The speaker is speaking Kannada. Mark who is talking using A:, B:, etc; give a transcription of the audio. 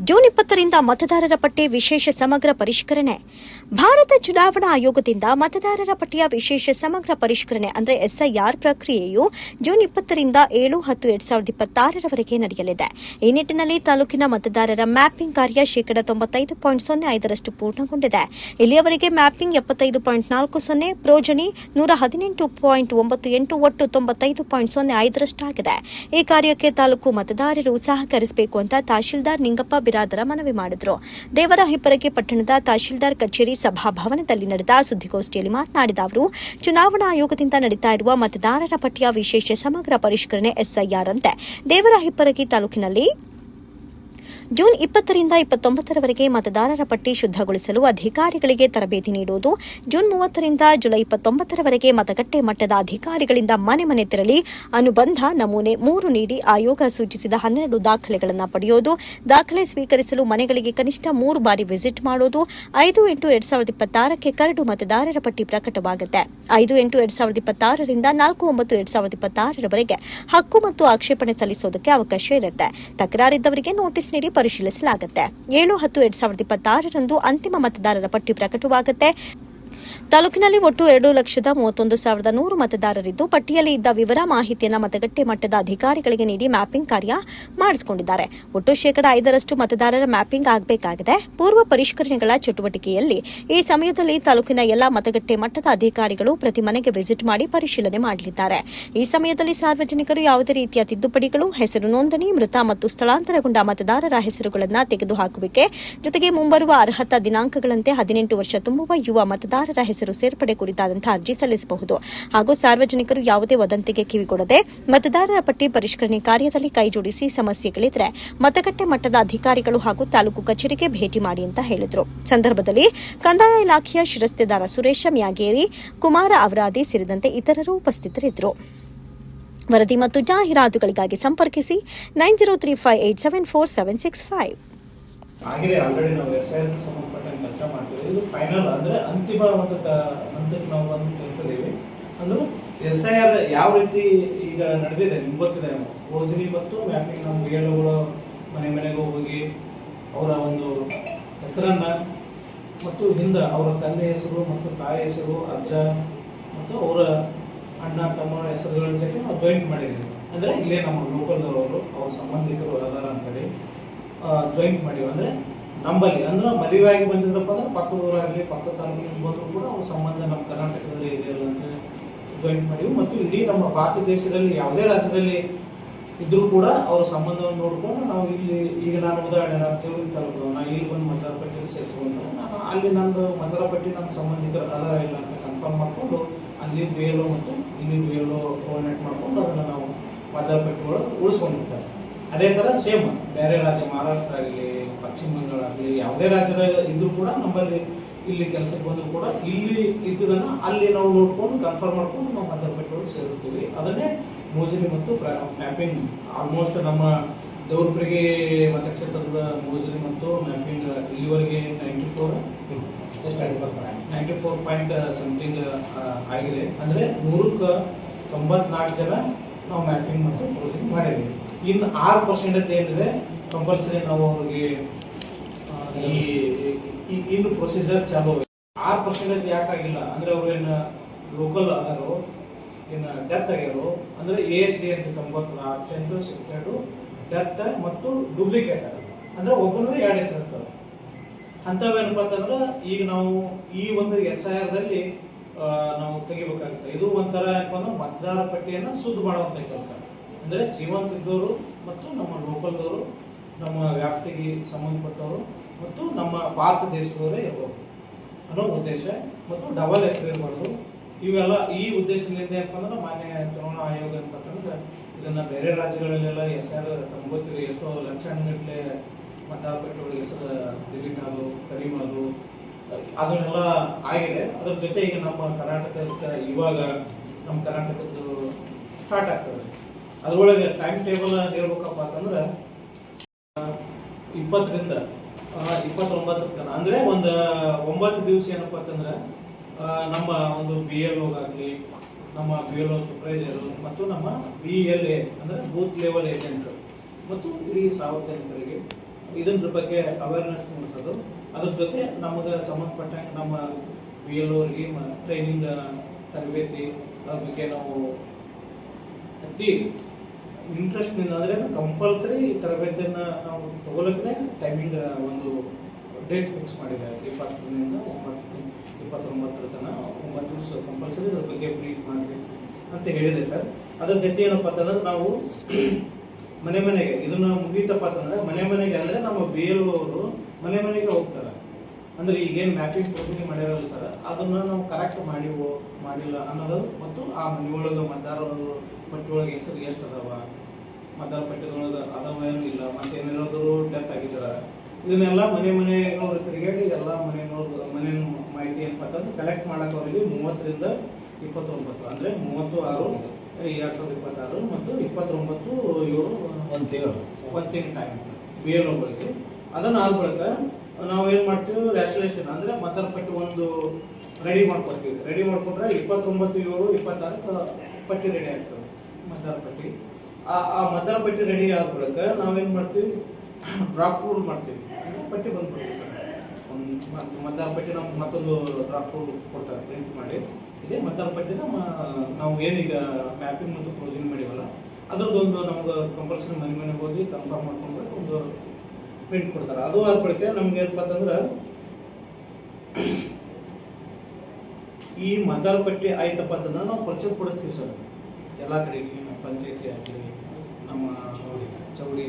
A: ಜೂನ್ 20ರಿಂದ ಮತದಾರರ ಪಟ್ಟಿ ವಿಶೇಷ ಸಮಗ್ರ ಪರಿಷ್ಕರಣೆ. ಭಾರತ ಚುನಾವಣಾ ಆಯೋಗದಿಂದ ಮತದಾರರ ಪಟ್ಟಿಯ ವಿಶೇಷ ಸಮಗ್ರ ಪರಿಷ್ಕರಣೆ ಅಂದರೆ ಎಸ್ಐಆರ್ ಪ್ರಕ್ರಿಯೆಯು ಜೂನ್ 20ರಿಂದ 7/10/2026 ನಡೆಯಲಿದೆ. ಈ ನಿಟ್ಟಿನಲ್ಲಿ ತಾಲೂಕಿನ ಮತದಾರರ ಮ್ಯಾಪಿಂಗ್ ಕಾರ್ಯ 95.05% ಪೂರ್ಣಗೊಂಡಿದೆ. ಇಲ್ಲಿಯವರೆಗೆ ಮ್ಯಾಪಿಂಗ್ 75.40, ಪ್ರೋಜನಿ 118.98, ಒಟ್ಟು 95.05% ಈ ಕಾರ್ಯಕ್ಕೆ ತಾಲೂಕು ಮತದಾರರು ಸಹಕರಿಸಬೇಕು ಅಂತ ತಹಶೀಲ್ದಾರ್ ನಿಂಗಪ್ಪ ಬಿರಾದರ ಮನವಿ ಮಾಡಿದರು. ದೇವರಹಿಪ್ಪರಗಿ ಪಟ್ಟಣದ ತಹಶೀಲ್ದಾರ್ ಕಚೇರಿ ಸಭಾಭವನದಲ್ಲಿ ನಡೆದ ಸುದ್ದಿಗೋಷ್ಠಿಯಲ್ಲಿ ಮಾತನಾಡಿದ ಅವರು, ಚುನಾವಣಾ ಆಯೋಗದಿಂದ ನಡೀತಾ ಇರುವ ಮತದಾರರ ಪಟ್ಟಿಯ ವಿಶೇಷ ಸಮಗ್ರ ಪರಿಷ್ಕರಣೆ ಎಸ್ಐಆರ್ ಅಂತೆ ದೇವರಹಿಪ್ಪರಗಿ ತಾಲೂಕಿನಲ್ಲಿ ಜೂನ್ 20ರಿಂದ 29ರವರೆಗೆ ಮತದಾರರ ಪಟ್ಟಿ ಶುದ್ಧಗೊಳಿಸಲು ಅಧಿಕಾರಿಗಳಿಗೆ ತರಬೇತಿ ನೀಡುವುದು, ಜೂನ್ 30ರಿಂದ ಜುಲೈ 29ರವರೆಗೆ ಮತಗಟ್ಟೆ ಮಟ್ಟದ ಅಧಿಕಾರಿಗಳಿಂದ ಮನೆ ಮನೆ ತೆರಳಿ ಅನುಬಂಧ ನಮೂನೆ 3 ನೀಡಿ ಆಯೋಗ ಸೂಚಿಸಿದ 12 ದಾಖಲೆಗಳನ್ನು ಪಡೆಯುವುದು, ದಾಖಲೆ ಸ್ವೀಕರಿಸಲು ಮನೆಗಳಿಗೆ ಕನಿಷ್ಠ 3 ಬಾರಿ ವಿಸಿಟ್ ಮಾಡುವುದು, 5/8/2026ಕ್ಕೆ ಕರಡು ಮತದಾರರ ಪಟ್ಟಿ ಪ್ರಕಟವಾಗುತ್ತೆ. 5/8/2026ರಿಂದ 4/9/2026ರವರೆಗೆ ಹಕ್ಕು ಮತ್ತು ಆಕ್ಷೇಪಣೆ ಸಲ್ಲಿಸುವುದಕ್ಕೆ ಅವಕಾಶ ಇರುತ್ತೆ. ತಕರಾರಿದ್ದವರಿಗೆ ನೋಟಿಸ್ ನೀಡಿ ಪರಿಶೀಲಿಸಲಾಗುತ್ತೆ. 7/10/2026ರಂದು ಅಂತಿಮ ಮತದಾರರ ಪಟ್ಟಿ ಪ್ರಕಟವಾಗುತ್ತೆ. ತಾಲೂಕಿನಲ್ಲಿ ಒಟ್ಟು 2,31,100 ಮತದಾರರಿದ್ದು ಪಟ್ಟಿಯಲ್ಲಿ ಇದ್ದ ವಿವರ ಮಾಹಿತಿಯನ್ನು ಮತಗಟ್ಟೆ ಮಟ್ಟದ ಅಧಿಕಾರಿಗಳಿಗೆ ನೀಡಿ ಮ್ಯಾಪಿಂಗ್ ಕಾರ್ಯ ಮಾಡಿಸಿಕೊಂಡಿದ್ದಾರೆ. ಒಟ್ಟು 5% ಮತದಾರರ ಮ್ಯಾಪಿಂಗ್ ಆಗಬೇಕಾಗಿದೆ. ಪೂರ್ವ ಪರಿಷ್ಕರಣೆಗಳ ಚಟುವಟಿಕೆಯಲ್ಲಿ ಈ ಸಮಯದಲ್ಲಿ ತಾಲೂಕಿನ ಎಲ್ಲಾ ಮತಗಟ್ಟೆ ಮಟ್ಟದ ಅಧಿಕಾರಿಗಳು ಪ್ರತಿ ಮನೆಗೆ ವಿಸಿಟ್ ಮಾಡಿ ಪರಿಶೀಲನೆ ಮಾಡಲಿದ್ದಾರೆ. ಈ ಸಮಯದಲ್ಲಿ ಸಾರ್ವಜನಿಕರು ಯಾವುದೇ ರೀತಿಯ ತಿದ್ದುಪಡಿಗಳು, ಹೆಸರು ನೋಂದಣಿ, ಮೃತ ಮತ್ತು ಸ್ಥಳಾಂತರಗೊಂಡ ಮತದಾರರ ಹೆಸರುಗಳನ್ನು ತೆಗೆದುಹಾಕುವಿಕೆ ಜೊತೆಗೆ ಮುಂಬರುವ ಅರ್ಹತಾ ದಿನಾಂಕಗಳಂತೆ 18 ವರ್ಷ ತುಂಬುವ ಯುವ ಮತದಾರರ ಹೆಸರು ಸೇರ್ಪಡೆ ಕುರಿತಾದಂತಹ ಅರ್ಜಿ ಸಲ್ಲಿಸಬಹುದು. ಹಾಗೂ ಸಾರ್ವಜನಿಕರು ಯಾವುದೇ ವದಂತಿಗೆ ಕಿವಿಗೊಡದೆ ಮತದಾರರ ಪಟ್ಟಿ ಪರಿಷ್ಕರಣೆ ಕಾರ್ಯದಲ್ಲಿ ಕೈಜೋಡಿಸಿ ಸಮಸ್ಯೆಗಳಿದ್ರೆ ಮತಗಟ್ಟೆ ಮಟ್ಟದ ಅಧಿಕಾರಿಗಳು ಹಾಗೂ ತಾಲೂಕು ಕಚೇರಿಗೆ ಭೇಟಿ ಮಾಡಿ ಅಂತ ಹೇಳಿದರು. ಸಂದರ್ಭದಲ್ಲಿ ಕಂದಾಯ ಇಲಾಖೆಯ ಶಿರಸ್ತೆದಾರ ಸುರೇಶ ಮ್ಯಾಗೇರಿ, ಕುಮಾರ ಅವರಾದಿ ಸೇರಿದಂತೆ ಇತರರು ಉಪಸ್ಥಿತರಿದ್ದರು. ವರದಿ ಮತ್ತು ಜಾಹೀರಾತುಗಳಿಗಾಗಿ ಸಂಪರ್ಕಿಸಿ 9035874765.
B: ಆಗಿದೆ. ಆಲ್ರೆಡಿ ನಾವು ಎಸ್ಐಆರ್ ಸಂಬಂಧಪಟ್ಟಂಗೆ ಕೆಲಸ ಮಾಡ್ತೀವಿ. ಇದು ಫೈನಲ್ ಅಂದ್ರೆ ಅಂತಿಮ ಒಂದು ಹಂತಕ್ಕೆ ನಾವು ಬಂದು ತಲುಪಿದ್ದೀವಿ. ಅಂದ್ರೆ ಎಸ್ಐಆರ್ ಯಾವ ರೀತಿ ಈಗ ನಡೆದಿದೆ ನಿಮ್ಗೆ ಗೊತ್ತಿದೆ. ಯೋಜನೆ ಮತ್ತು ಮ್ಯಾಪಿಂಗ್ ನಮ್ಮ BLOಗಳು ಮನೆ ಮನೆಗೂ ಹೋಗಿ ಅವರ ಒಂದು ಹೆಸರನ್ನ ಮತ್ತು ಹಿಂದೆ ಅವರ ತಂದೆ ಹೆಸರು ಮತ್ತು ತಾಯಿ ಹೆಸರು, ಅಜ್ಜ ಮತ್ತು ಅವರ ಅಣ್ಣ ತಮ್ಮನ ಹೆಸರುಗಳ ಜೊತೆ ನಾವು ಜಾಯಿಂಟ್ ಮಾಡಿದ್ದೀವಿ. ಅಂದ್ರೆ ಇಲ್ಲೇ ನಮ್ಮ ಲೋಕಲ್ದವರು ಅವ್ರ ಸಂಬಂಧಿಕರು ಅದಾರ ಅಂತೇಳಿ ಜಾಯಿಂಟ್ ಮಾಡಿವಿ. ಅಂದ್ರೆ ನಂಬಲ್ಲಿ ಅಂದ್ರೆ ಮದುವೆ ಆಗಿ ಬಂದಿದ್ರಪ್ಪ ಅಂದ್ರೆ ಪಕ್ಕದೂರಾಗಲಿ ಪಕ್ಕ ತಾಲೂಕಿನ ಬಂದರೂ ಕೂಡ ಅವ್ರ ಸಂಬಂಧ ನಮ್ಮ ಕರ್ನಾಟಕದಲ್ಲಿ ಇದೆ ಅಂತ ಜಾಯಿಂಟ್ ಮಾಡಿವಿ. ಮತ್ತು ಇಡೀ ನಮ್ಮ ಭಾರತ ದೇಶದಲ್ಲಿ ಯಾವುದೇ ರಾಜ್ಯದಲ್ಲಿ ಇದ್ರೂ ಕೂಡ ಅವ್ರ ಸಂಬಂಧವನ್ನು ನೋಡಿಕೊಂಡು ನಾವು ಇಲ್ಲಿ ಈಗ ನಾನು ಉದಾಹರಣೆ ನಾನು ಜೇವರ್ಗಿ ತಾಲೂಕು ನಾನು ಇಲ್ಲಿ ಬಂದು ಮತದಾರ ಪಟ್ಟಿಯಲ್ಲಿ ಸೇರಿಸ್ಕೊಂಡ್ರೆ ನಾನು ಅಲ್ಲಿ ನಂದು ಮತದಾರ ಪಟ್ಟಿ ನಮ್ಮ ಸಂಬಂಧಿಕರು ಅದಾರ ಇಲ್ಲ ಅಂತ ಕನ್ಫರ್ಮ್ ಮಾಡಿಕೊಂಡು ಅಲ್ಲಿ BLO ಮತ್ತು ಇಲ್ಲಿ BLO ಕೋಆರ್ಡಿನೇಟ್ ಮಾಡಿಕೊಂಡು ಅದನ್ನು ನಾವು ಮತದಾರ ಪಟ್ಟಿಗಳು ಉಳಿಸ್ಕೊಂಡಿರ್ತಾರೆ. ಅದೇ ಥರ ಸೇಮ್ ಬೇರೆ ರಾಜ್ಯ ಮಹಾರಾಷ್ಟ್ರ ಆಗಲಿ ಪಶ್ಚಿಮ ಬಂಗಾಳ ಆಗಲಿ ಯಾವುದೇ ರಾಜ್ಯದ ಇದ್ರೂ ಕೂಡ ನಮ್ಮಲ್ಲಿ ಇಲ್ಲಿ ಕೆಲಸಕ್ಕೆ ಬಂದರೂ ಕೂಡ ಇಲ್ಲಿ ಇದ್ದುದನ್ನು ಅಲ್ಲಿ ನಾವು ನೋಡ್ಕೊಂಡು ಕನ್ಫರ್ಮ್ ಮಾಡ್ಕೊಂಡು ನಾವು ಮತದಾರ ಪಟ್ಟಿಗಳು ಸೇರಿಸ್ತೀವಿ. ಅದನ್ನೇ ಮೋಜನಿ ಮತ್ತು ಮ್ಯಾಪಿಂಗ್ ಆಲ್ಮೋಸ್ಟ್ ನಮ್ಮ ದೇವರಹಿಪ್ಪರಗಿ ಮತಕ್ಷೇತ್ರದ ಮೋಜನಿ ಮತ್ತು ಮ್ಯಾಪಿಂಗ್ ಇಲ್ಲಿವರೆಗೆ 94 ಪಾಯಿಂಟ್ ಸಮಥಿಂಗ್ ಆಗಿದೆ. ಅಂದರೆ 194 ಜನ ನಾವು ಮ್ಯಾಪಿಂಗ್ ಮತ್ತು ಮೋಜನಿ ಮಾಡಿದ್ದೀವಿ. ಇನ್ನು 6% ಏನಿದೆ ಕಂಪಲ್ಸರಿ ನಾವು ಅವ್ರಿಗೆ ಇನ್ನು ಪ್ರೊಸೀಜರ್ ಚಾಲೂ. 6% ಯಾಕಾಗಿಲ್ಲ ಅಂದ್ರೆ ಅವ್ರು ಏನು ಲೋಕಲ್ ಆಗಾರು ಏನು ಡೆತ್ ಆಗ್ಯಾರು ಅಂದ್ರೆ ASD ಅಂತ 96% ಡೆತ್ ಮತ್ತು ಡೂಪ್ಲಿಕೇಟ್ ಅಂದ್ರೆ ಒಬ್ಬನಿಗೆ 2 ಹೆಸರು ಇರ್ತವೆ. ಅಂಥವೇನಪ್ಪ ಅಂತಂದ್ರೆ ಈಗ ನಾವು ಈ ಒಂದು SIRದಲ್ಲಿ ನಾವು ತೆಗಿಬೇಕಾಗುತ್ತೆ. ಇದು ಒಂಥರ ಏನಪ್ಪ ಅಂದ್ರೆ ಮತದಾರ ಪಟ್ಟಿಯನ್ನು ಶುದ್ಧ ಮಾಡುವಂಥ ಕೆಲಸ. ಅಂದರೆ ಜೀವಂತ ಇದ್ದವರು ಮತ್ತು ನಮ್ಮ ಲೋಕಲ್ದವರು, ನಮ್ಮ ವ್ಯಾಪ್ತಿಗೆ ಸಂಬಂಧಪಟ್ಟವರು ಮತ್ತು ನಮ್ಮ ಭಾರತ ದೇಶದವರೇ ಇರಬೇಕು ಅನ್ನೋ ಉದ್ದೇಶ. ಮತ್ತು ಡಬಲ್ ಹೆಸರು ಇರಬಾರ್ದು. ಇವೆಲ್ಲ ಈ ಉದ್ದೇಶದಿಂದ ಏನಪ್ಪ ಅಂದ್ರೆ ಮಾನ್ಯ ಚುನಾವಣಾ ಆಯೋಗ ಅಂತಂದ್ರೆ ಇದನ್ನು ಬೇರೆ ರಾಜ್ಯಗಳಲ್ಲೆಲ್ಲ SIR ತಮ್ಗೆ ಗೊತ್ತಿದೆ ಎಷ್ಟೋ ಲಕ್ಷಾನುಗಟ್ಟಲೆ ಮತದಾರ ಪಟ್ಟಿಗಳಿಗೆ ಹೆಸರು ಡಿಲೀಟ್ ಆದು ಕಡಿಮೆ ಅದು ಅದನ್ನೆಲ್ಲ ಆಗಿದೆ. ಅದ್ರ ಜೊತೆ ಈಗ ನಮ್ಮ ಕರ್ನಾಟಕದ ಇವಾಗ ನಮ್ಮ ಕರ್ನಾಟಕದ್ದು ಸ್ಟಾರ್ಟ್ ಆಗ್ತದೆ. ಅದರೊಳಗೆ ಟೈಮ್ ಟೇಬಲ್ ಹೇಳ್ಬೇಕಪ್ಪ ಅಂತಂದ್ರೆ 20ರಿಂದ 29 ತನಕ ಅಂದ್ರೆ ಒಂದು 9 ದಿವಸ ಏನಪ್ಪ ಅಂತಂದ್ರೆ ನಮ್ಮ ಒಂದು BLOಗಾಗಲಿ ನಮ್ಮ BLO ಸೂಪರ್ವೈಸರ್ ಮತ್ತು ನಮ್ಮ BLA ಅಂದ್ರೆ ಬೂತ್ ಲೆವೆಲ್ ಏಜೆಂಟ್ ಮತ್ತು ಇಡೀ ಸಾರ್ವಜನಿಕರಿಗೆ ಇದ್ರ ಬಗ್ಗೆ ಅವೇರ್ನೆಸ್ ಮೂಡಿಸೋದು. ಅದ್ರ ಜೊತೆ ನಮಗೆ ಸಂಬಂಧಪಟ್ಟಂಗೆ ನಮ್ಮ BLO ಅವ್ರಿಗೆ ಟ್ರೈನಿಂಗ್ ತರಬೇತಿ ಅದ್ರ ಬಗ್ಗೆ ನಾವು ಅತಿ ಇಂಟ್ರೆಸ್ಟ್ನಿಂದ ಅಂದರೆ ಕಂಪಲ್ಸರಿ ತರಬೇತಿಯನ್ನು ನಾವು ತಗೊಳಕ್ಕೆ ಟೈಮಿಂಗ್ ಒಂದು ಡೇಟ್ ಫಿಕ್ಸ್ ಮಾಡಿದ್ದಾರೆ. 20ರಿಂದ 29 ತನಕ 9 ದಿವಸ ಕಂಪಲ್ಸರಿ ಅದ್ರ ಬಗ್ಗೆ ಬ್ರೀಫ್ ಮಾಡಬೇಕು ಅಂತ ಹೇಳಿದೆ ಸರ್. ಅದ್ರ ಜೊತೆ ಏನಪ್ಪ ಅಂತಂದ್ರೆ ನಾವು ಮನೆಗೆ ಇದನ್ನ ಮುಗೀತಪ್ಪ ಅಂತಂದ್ರೆ ಮನೆಗೆ ಅಂದರೆ ನಮ್ಮ BLO ಅವರು ಮನೆಗೆ ಹೋಗ್ತಾರೆ. ಅಂದ್ರೆ ಈಗೇನು ಮ್ಯಾಪಿಂಗ್ ಪ್ರೊಸೀಜರ್ ಮಾಡಿರಲ್ಲ ಸರ್, ಅದನ್ನ ನಾವು ಕರೆಕ್ಟ್ ಮಾಡಿಲ್ಲ ಅನ್ನೋದು, ಮತ್ತು ಆ ಮನೆಯೊಳಗೆ ಮತದಾರರು ಪಟ್ಟಿ ಒಳಗೆ ಹೆಸರು ಎಷ್ಟು ಅದಾವ, ಮತದಾರ ಪಟ್ಟಿದೊಳಗೆ ಅದಾವ ಏನಿಲ್ಲ, ಮತ್ತೇನಿರೋದು ಡೆತ್ ಆಗಿದ್ದಾರೆ, ಇದನ್ನೆಲ್ಲ ಮನೆಯವರು ತಿರುಗಾಡಿ ಎಲ್ಲ ಮನೆ ಮಾಹಿತಿ ಏನಪ್ಪ ಅಂತಂದ್ರೆ ಕಲೆಕ್ಟ್ ಮಾಡಕ್ಕೆ ಅವರಿಗೆ 30ರಿಂದ 29 ಅಂದರೆ 30/6/2026 ಮತ್ತು 29/7 ಒಂದು ತಿಂಗಳು ಟೈಮ್ BLOಗಳಿಗೆ. ಅದನ್ನ ಆದ ಬಳಿಕ ನಾವೇನು ಮಾಡ್ತೀವಿ, ರ್ಯಾಷನಲೈಸೇಷನ್ ಅಂದರೆ ಮತದಾರ ಪಟ್ಟಿ ಒಂದು ರೆಡಿ ಮಾಡ್ಕೊತೀವಿ. ರೆಡಿ ಮಾಡ್ಕೊಂಡ್ರೆ 29/7/26 ಪಟ್ಟಿ ರೆಡಿ ಆಗ್ತದೆ ಮತದಾರ ಪಟ್ಟಿ. ಆ ಮತದಾರ ಪಟ್ಟಿ ರೆಡಿ ಆದ ಬಳಿಕ ನಾವೇನು ಮಾಡ್ತೀವಿ, ಡ್ರಾಫ್ಟ್ ರೂಲ್ ಮಾಡ್ತೀವಿ. ಪಟ್ಟಿ ಬಂದ್ಬಿಡ್ತೀವಿ ಒಂದು ಮತದಾರ ಪಟ್ಟಿ ನಮ್ಗೆ ಮತ್ತೊಂದು ಡ್ರಾಫ್ಟ್ ರೂಲ್ ಕೊಡ್ತಾರೆ ಪ್ರಿಂಟ್ ಮಾಡಿ. ಇದೇ ಮತದಾರ ಪಟ್ಟಿನ ನಾವು ಏನೀಗ ಮ್ಯಾಪಿಂಗ್ ಮತ್ತು ಕ್ಲೋಸಿಂಗ್ ಮಾಡಿವಲ್ಲ ಅದ್ರದ್ದೊಂದು ನಮ್ಗೆ ಕಂಪಲ್ಸರಿ ಮನೆಗೆ ಹೋಗಿ ಕನ್ಫರ್ಮ್ ಮಾಡ್ಕೊಂಡ್ರೆ ಒಂದು ಪ್ರಿಂಟ್ ಕೊಡ್ತಾರೆ. ಅದು ಆದ ಬಳಿಕ ನಮ್ಗೆ ಏನಪ್ಪ ಅಂತಂದ್ರೆ ಈ ಮತದಾರ ಪಟ್ಟಿ ಆಯ್ತಪ್ಪ ಅಂತಂದ್ರೆ ನಾವು ಪರಿಚಯ ಕೊಡಿಸ್ತೀವಿ ಸರ್ ಎಲ್ಲ ಕಡೆಗೆ, ಪಂಚಾಯತಿ ಆಗಲಿ, ನಮ್ಮ ಚೌಡಿ